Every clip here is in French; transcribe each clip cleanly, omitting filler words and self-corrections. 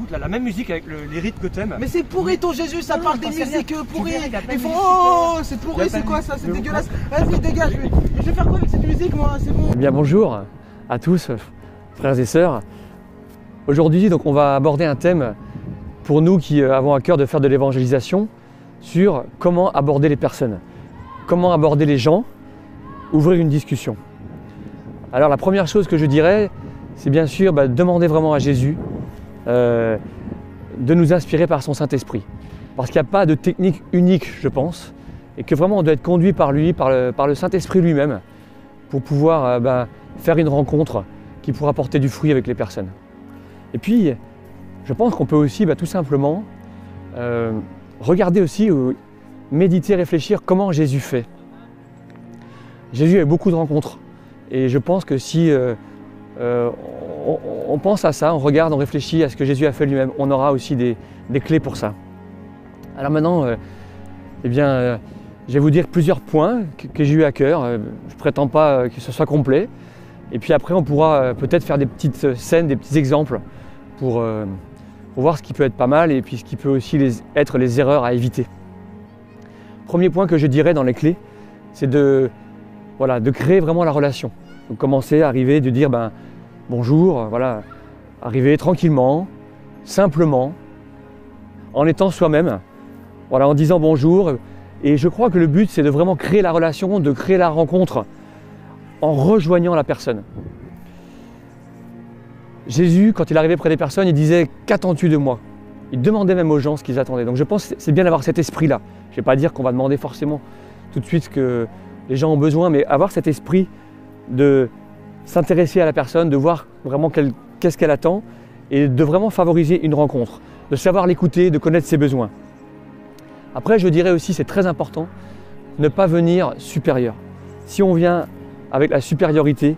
écoutes la même musique avec les rythmes que t'aimes. Mais c'est pourri ton Jésus, ça parle des musiques pourries. Ils font oh, c'est pourri, c'est quoi ça, c'est dégueulasse. Vas-y, dégage, je vais faire quoi avec cette musique moi, c'est bon. Eh bien bonjour à tous, frères et sœurs. Aujourd'hui, donc, on va aborder un thème pour nous qui avons à cœur de faire de l'évangélisation sur comment aborder les personnes, comment aborder les gens, ouvrir une discussion. Alors la première chose que je dirais, c'est bien sûr demander vraiment à Jésus de nous inspirer par son Saint-Esprit. Parce qu'il n'y a pas de technique unique, je pense, et que vraiment on doit être conduit par lui, par le Saint-Esprit lui-même, pour pouvoir faire une rencontre qui pourra porter du fruit avec les personnes. Et puis, je pense qu'on peut aussi tout simplement regarder aussi, méditer, réfléchir comment Jésus fait. Jésus a eu beaucoup de rencontres. Et je pense que si on pense à ça, on regarde, on réfléchit à ce que Jésus a fait lui-même, on aura aussi des clés pour ça. Alors maintenant, je vais vous dire plusieurs points que j'ai eu à cœur. Je ne prétends pas que ce soit complet. Et puis après, on pourra peut-être faire des petites scènes, des petits exemples pour voir ce qui peut être pas mal et puis ce qui peut aussi être les erreurs à éviter. Premier point que je dirais dans les clés, c'est de créer vraiment la relation. Donc commencer, arriver, de dire bonjour, arriver tranquillement, simplement, en étant soi-même, en disant bonjour. Et je crois que le but, c'est de vraiment créer la relation, de créer la rencontre en rejoignant la personne. Jésus, quand il arrivait près des personnes, il disait « Qu'attends-tu de moi ?» Il demandait même aux gens ce qu'ils attendaient. Donc je pense que c'est bien d'avoir cet esprit-là. Je ne vais pas dire qu'on va demander forcément tout de suite ce que les gens ont besoin, mais avoir cet esprit de s'intéresser à la personne, de voir vraiment qu'est-ce qu'elle attend et de vraiment favoriser une rencontre, de savoir l'écouter, de connaître ses besoins. Après, je dirais aussi, c'est très important, ne pas venir supérieur. Si on vient avec la supériorité,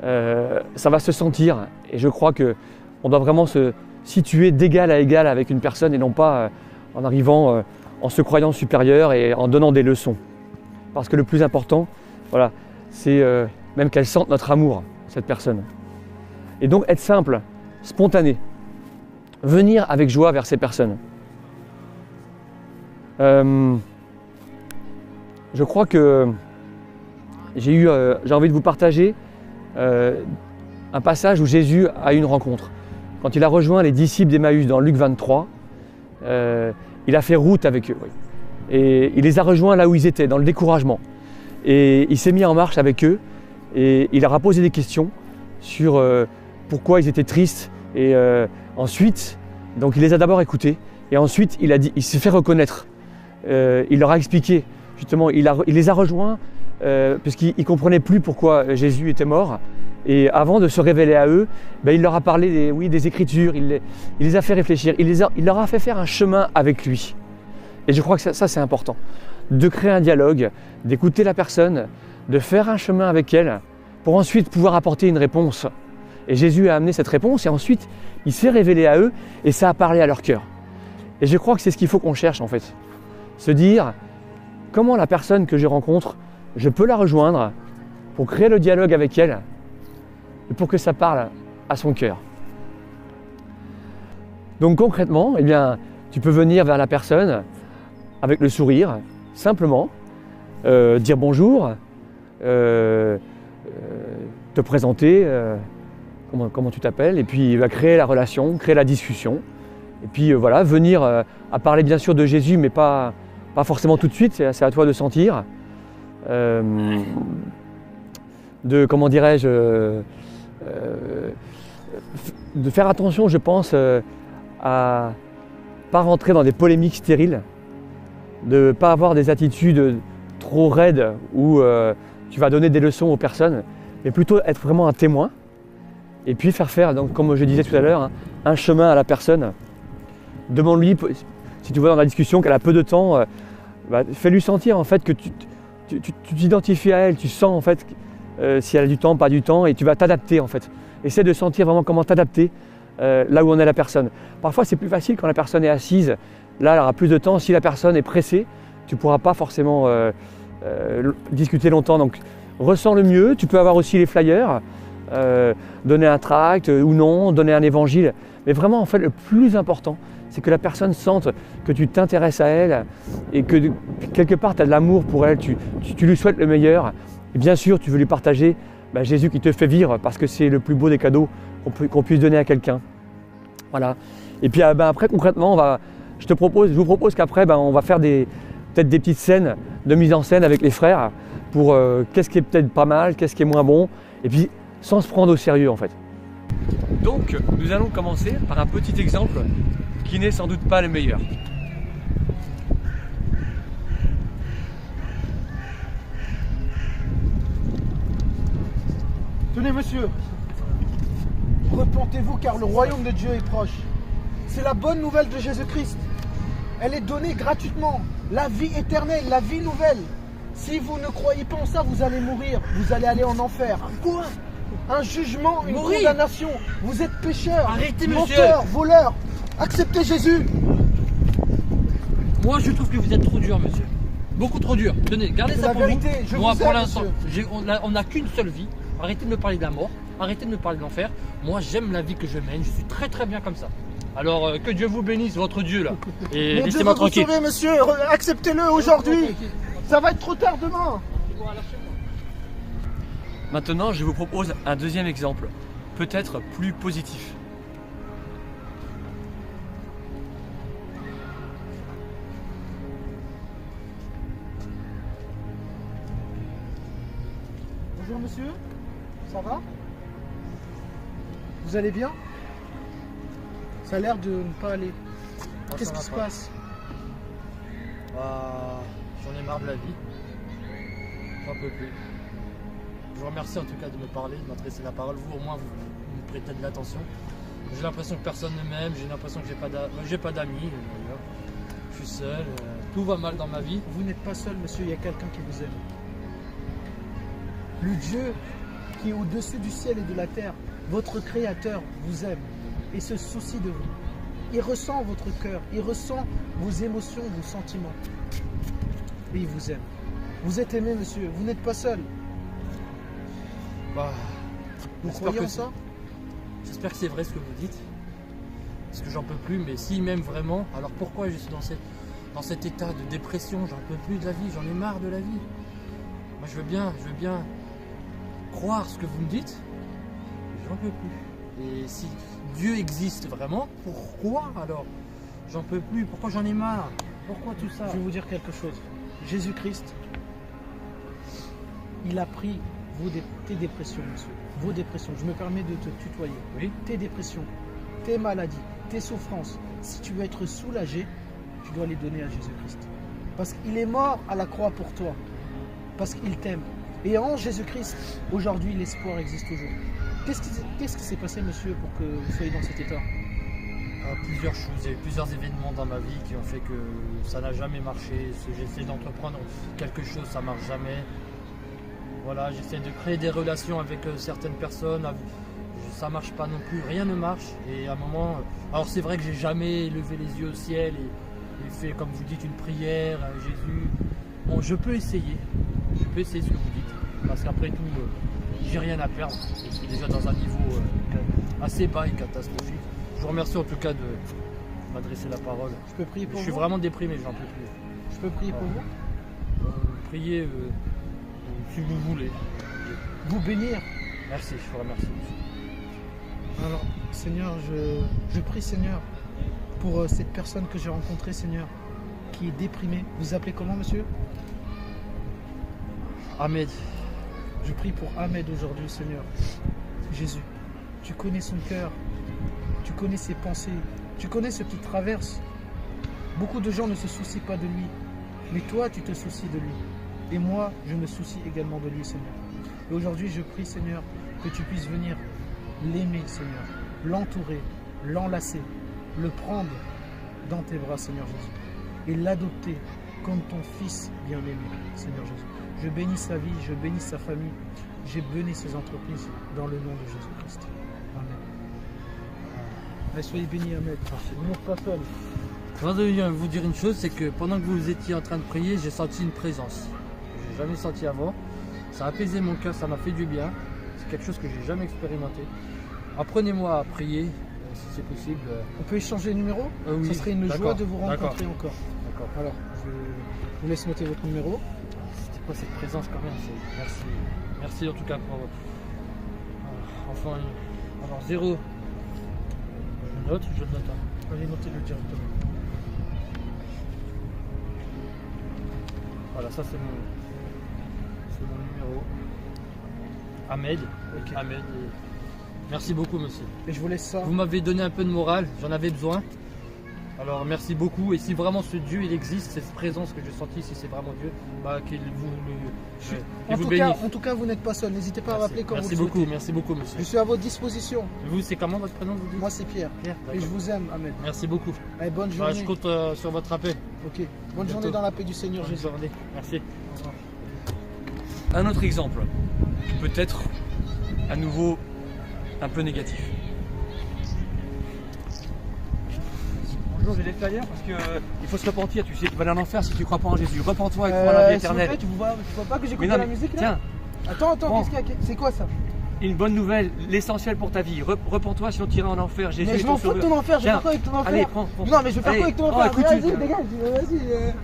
ça va se sentir et je crois qu'on doit vraiment se situer d'égal à égal avec une personne et non pas en arrivant en se croyant supérieur et en donnant des leçons. Parce que le plus important, c'est même qu'elle sente notre amour, cette personne. Et donc être simple, spontané, venir avec joie vers ces personnes. Je crois que j'ai envie de vous partager un passage où Jésus a eu une rencontre. Quand il a rejoint les disciples d'Emmaüs dans Luc 23, il a fait route avec eux. Oui. Et il les a rejoints là où ils étaient, dans le découragement. Et il s'est mis en marche avec eux et il leur a posé des questions sur pourquoi ils étaient tristes. Et ensuite, donc il les a d'abord écoutés et ensuite il s'est fait reconnaître. Il leur a expliqué, justement, il les a rejoints puisqu'ils ne comprenaient plus pourquoi Jésus était mort. Et avant de se révéler à eux, il leur a parlé des Écritures, il les a fait réfléchir, il leur a fait faire un chemin avec lui. Et je crois que ça c'est important, de créer un dialogue, d'écouter la personne, de faire un chemin avec elle, pour ensuite pouvoir apporter une réponse. Et Jésus a amené cette réponse et ensuite il s'est révélé à eux et ça a parlé à leur cœur. Et je crois que c'est ce qu'il faut qu'on cherche en fait. Se dire, comment la personne que je rencontre, je peux la rejoindre pour créer le dialogue avec elle et pour que ça parle à son cœur. Donc concrètement, tu peux venir vers la personne avec le sourire, simplement, dire bonjour, te présenter, comment tu t'appelles, et puis créer la relation, créer la discussion. Et puis venir à parler bien sûr de Jésus, mais pas forcément tout de suite, c'est à toi de sentir. De faire attention, je pense, à pas rentrer dans des polémiques stériles, de ne pas avoir des attitudes trop raides où tu vas donner des leçons aux personnes, mais plutôt être vraiment un témoin et puis faire, donc, comme je disais tout à l'heure, un chemin à la personne. Demande-lui, si tu vois dans la discussion qu'elle a peu de temps, fais-lui sentir en fait que tu t'identifies à elle, tu sens en fait si elle a du temps, pas du temps, et tu vas t'adapter en fait. Essaie de sentir vraiment comment t'adapter là où on est la personne. Parfois c'est plus facile quand la personne est assise, là elle aura plus de temps. Si la personne est pressée, tu ne pourras pas forcément discuter longtemps. Donc ressens le mieux, tu peux avoir aussi les flyers, donner un tract ou non, donner un évangile. Mais vraiment, en fait, le plus important, c'est que la personne sente que tu t'intéresses à elle et que quelque part, tu as de l'amour pour elle, tu lui souhaites le meilleur. Et bien sûr, tu veux lui partager Jésus qui te fait vivre parce que c'est le plus beau des cadeaux qu'on puisse donner à quelqu'un. Voilà. Et puis après, concrètement, je vous propose qu'après, on va faire peut-être des petites scènes de mise en scène avec les frères pour qu'est-ce qui est peut-être pas mal, qu'est-ce qui est moins bon, et puis sans se prendre au sérieux en fait. Donc, nous allons commencer par un petit exemple qui n'est sans doute pas le meilleur. Tenez, monsieur. Repentez-vous car le royaume de Dieu est proche. C'est la bonne nouvelle de Jésus-Christ. Elle est donnée gratuitement. La vie éternelle, la vie nouvelle. Si vous ne croyez pas en ça, vous allez mourir. Vous allez aller en enfer. Quoi? Un jugement, une Mourir. condamnation. Vous êtes pécheur, Arrêtez, monsieur. menteur, voleur. Acceptez Jésus. Moi, je trouve que vous êtes trop dur, monsieur. Beaucoup trop dur. Tenez, gardez C'est ça la pour vérité, vous. je Moi, vous pour aime, l'instant, monsieur. on n'a qu'une seule vie. Arrêtez de me parler de la mort. Arrêtez de me parler de l'enfer. Moi, j'aime la vie que je mène. Je suis très très bien comme ça. Alors, que Dieu vous bénisse, votre Dieu là. Et Mon Dieu laissez-moi va vous tranquille. sauver, monsieur. Acceptez-le aujourd'hui. Ça va être trop tard demain. Maintenant, je vous propose un deuxième exemple, peut-être plus positif. Bonjour monsieur, ça va? Vous allez bien? Ça a l'air de ne pas aller. Qu'est-ce qui se passe? J'en ai marre de la vie. J'en peux plus. Je vous remercie en tout cas de me parler, de m'adresser la parole. Vous, au moins, vous me prêtez de l'attention. J'ai l'impression que personne ne m'aime, j'ai l'impression que j'ai pas d'amis. D'ailleurs. Je suis seul, tout va mal dans ma vie. Vous n'êtes pas seul monsieur, il y a quelqu'un qui vous aime. Le Dieu qui est au-dessus du ciel et de la terre, votre Créateur, vous aime et se soucie de vous. Il ressent votre cœur, il ressent vos émotions, vos sentiments. Et il vous aime. Vous êtes aimé monsieur, vous n'êtes pas seul. Vous j'espère croyez que en ça? J'espère que c'est vrai ce que vous dites. Parce que j'en peux plus, mais s'il m'aime vraiment, alors pourquoi je suis dans cet état de dépression? J'en peux plus de la vie, j'en ai marre de la vie. Moi je veux bien croire ce que vous me dites, mais j'en peux plus. Et si Dieu existe vraiment, pourquoi alors? J'en peux plus, pourquoi j'en ai marre? Pourquoi tout ça? Je vais vous dire quelque chose. Jésus-Christ, il a pris tes dépressions, monsieur. Vos dépressions. Je me permets de te tutoyer. Oui. Tes dépressions, tes maladies, tes souffrances. Si tu veux être soulagé, tu dois les donner à Jésus-Christ. Parce qu'il est mort à la croix pour toi. Parce qu'il t'aime. Et en Jésus-Christ, aujourd'hui, l'espoir existe toujours. Qu'est-ce qui s'est passé, monsieur, pour que vous soyez dans cet état? Plusieurs choses, il y a eu plusieurs événements dans ma vie qui ont fait que ça n'a jamais marché. J'essaie d'entreprendre quelque chose, ça ne marche jamais. Voilà, j'essaie de créer des relations avec certaines personnes, ça ne marche pas non plus, rien ne marche. Et à un moment, alors c'est vrai que j'ai jamais levé les yeux au ciel et fait, comme vous dites, une prière à Jésus. Bon, je peux essayer ce que vous dites, parce qu'après tout, j'ai rien à perdre. Je suis déjà dans un niveau assez bas et catastrophique. Je vous remercie en tout cas de m'adresser la parole. Je peux prier pour Je suis vous? vraiment déprimé, j'en peux plus. Je peux prier pour vous? Priez si vous voulez. Vous bénir. Merci, je vous remercie. Alors, Seigneur, je prie, Seigneur, pour cette personne que j'ai rencontrée, Seigneur, qui est déprimée. Vous appelez comment, monsieur? Ahmed. Je prie pour Ahmed aujourd'hui, Seigneur. Jésus, tu connais son cœur, tu connais ses pensées, tu connais ce qu'il traverse. Beaucoup de gens ne se soucient pas de lui, mais toi, tu te soucies de lui. Et moi, je me soucie également de lui, Seigneur. Et aujourd'hui, je prie, Seigneur, que tu puisses venir l'aimer, Seigneur, l'entourer, l'enlacer, le prendre dans tes bras, Seigneur Jésus, et l'adopter comme ton fils bien-aimé, Seigneur Jésus. Je bénis sa vie, je bénis sa famille, j'ai béni ses entreprises dans le nom de Jésus-Christ. Amen. Allez, soyez bénis, Ahmed. Vous n'êtes pas seul. Je voudrais vous dire une chose, c'est que pendant que vous étiez en train de prier, j'ai senti une présence. Je n'ai jamais senti avant. Ça a apaisé mon cœur, ça m'a fait du bien. C'est quelque chose que j'ai jamais expérimenté. Apprenez-moi à prier si c'est possible. On peut échanger les numéros? Oui, Ça serait une joie d'accord, de vous d'accord. rencontrer encore. D'accord. Alors, je vous laisse noter votre numéro. C'était quoi cette présence quand même? Merci. Merci en tout cas pour. Enfin, alors 0. Je note. Hein. Allez, notez-le directement. Voilà, ça c'est mon numéro. Ahmed. Ok. Ahmed. Merci beaucoup, monsieur. Et je vous laisse ça. Vous m'avez donné un peu de morale, j'en avais besoin. Alors merci beaucoup. Et si vraiment ce Dieu il existe, cette présence que j'ai sentie, si c'est vraiment Dieu, bah qu'il vous bénisse. En tout cas, vous n'êtes pas seul. N'hésitez pas à m'appeler quand vous le souhaitez. Merci beaucoup, monsieur. Je suis à votre disposition. Vous, c'est comment votre prénom, vous dites? Moi, c'est Pierre. Pierre, Et je vous aime, Ahmed. merci beaucoup. Allez, bonne Bah, journée. je compte sur votre appel. Ok. Bonne Bientôt. journée dans la paix du Seigneur Bonne Jésus. journée. Merci. Au revoir. Un autre exemple, peut-être à nouveau un peu négatif. Bonjour, j'ai l'extérieur parce que il faut se repentir, tu sais, tu vas aller en enfer si tu crois pas en Jésus. Repens-toi et crois en la vie S'il vous éternelle. plaît, tu vois pas que j'écoute Mais de non, la mais musique là? tiens, Attends, Prends. qu'est-ce qu'il y a? C'est quoi ça? une bonne nouvelle, l'essentiel pour ta vie. Repens-toi sinon tu iras en enfer. Jésus Mais est je ton m'en fous de sauveur. ton enfer, je vais Tiens, faire quoi avec ton enfer? Allez, prends. Non, mais je vais faire Allez. quoi avec ton Oh, enfer? écoute, Vas-y, tu- dégage, vas-y.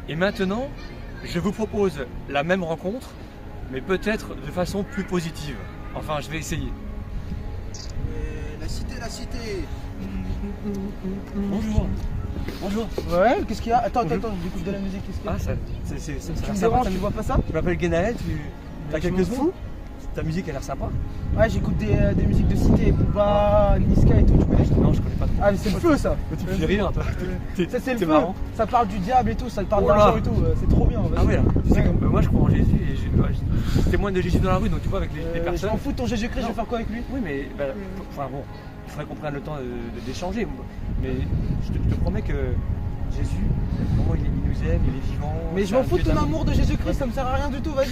Et maintenant, je vous propose la même rencontre, mais peut-être de façon plus positive. Enfin, je vais essayer. La cité. Bonjour. Bonjour. Ouais, qu'est-ce qu'il y a? Attends, j'écoute de la musique, qu'est-ce qu'il y a? Ah, ça a Tu l'air me sympa, déranges, ta tu musique. vois pas ça? Je m'appelle Genaël, t'as Je quelques m'en secondes? fous. Ta musique a l'air sympa. Ouais, j'écoute des musiques de cité, Booba, Niska et tout, tu connais? Non, je connais pas trop. Ah, mais c'est le feu ça! Tu me fais rire, toi. Ça, c'est le T'es feu! marrant. Ça parle du diable et tout, ça parle Oh là. d'argent et tout, c'est trop bien. Ah ouais, là. Tu sais Ouais. que moi je crois en Jésus et je témoigne de Jésus dans la rue, donc tu vois avec les Je personnes. m'en fous de ton Jésus-Christ, je vais faire quoi avec lui? Oui, mais enfin bon, il faudrait qu'on prenne le temps d'échanger. Mais je te promets que Jésus, vraiment, il nous aime, il est vivant. Mais je m'en fous de ton amour de Jésus-Christ, ça me sert à rien du tout, vas-y.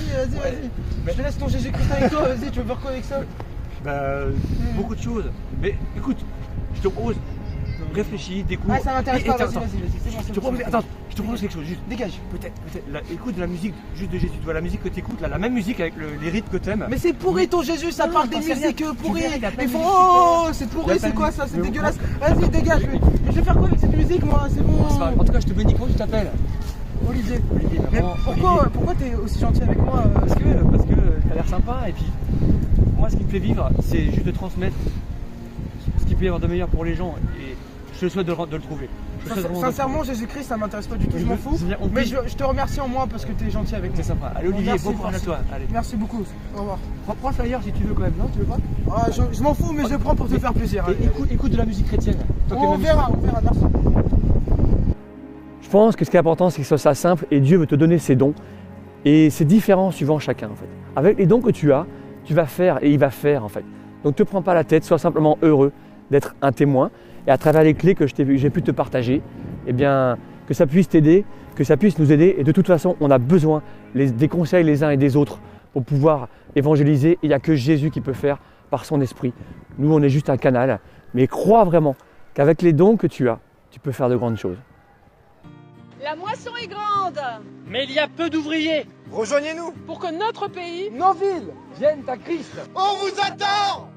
Mais- Je te laisse ton Jésus-Christ avec toi, vas-y, tu veux faire quoi avec ça? Beaucoup de choses. Mais écoute, je te propose, réfléchis, découvre. Ah, ça m'intéresse Et- pas, et vas-y, attends, c'est bon, je c'est te bon, propose, c'est bon. attends, je te propose quelque chose, juste. Dégage. Peut-être, écoute de la musique juste de Jésus. Tu vois la musique que tu écoutes, la même musique avec les rythmes que t'aimes. Mais c'est pourri ton Jésus, ça Non, parle des t'en sais rien. musiques Tu pourries. verras, il y a plein Ils de font musiques oh, c'est Il y pourri, a c'est plein de quoi musiques. ça, c'est Mais dégueulasse. Vas-y, dégage. Mais je vais faire quoi avec cette musique, moi? C'est bon. C'est pas grave. En tout cas, je te bénis. Comment tu t'appelles? Olivier. Olivier, Mais vraiment, pourquoi t'es aussi gentil avec moi? Parce que t'as l'air sympa et puis moi ce qui me fait vivre c'est juste de transmettre ce qui peut y avoir de meilleur pour les gens et je te souhaite de le trouver. Je te souhaite vraiment de le Sincèrement, Jésus-Christ, ça m'intéresse pas du tout, trouver. je m'en fous. C'est bien, on Mais peut- je te remercie en moi parce que t'es gentil avec moi. c'est sympa. Allez Olivier, Merci, bon courage à merci. toi. Allez. Merci beaucoup. Au revoir. Prends le flyer si tu veux quand même, non tu veux pas? Ah, je m'en fous, mais je le prends pour te faire plaisir. Et Allez, écoute de la musique chrétienne. Toi qui aimes on la musique. verra, merci. Je pense que ce qui est important c'est que ce soit simple et Dieu veut te donner ses dons et c'est différent suivant chacun en fait. Avec les dons que tu as, tu vas faire et il va faire en fait. Donc te prends pas la tête, sois simplement heureux d'être un témoin et à travers les clés que j'ai pu te partager, eh bien que ça puisse t'aider, que ça puisse nous aider et de toute façon on a besoin des conseils les uns et des autres pour pouvoir évangéliser et il n'y a que Jésus qui peut faire par son esprit. Nous on est juste un canal, mais crois vraiment qu'avec les dons que tu as, tu peux faire de grandes choses. La moisson est grande Mais il y a peu d'ouvriers. Rejoignez-nous. pour que notre pays Nos villes. Vienne à Christ. On vous attend.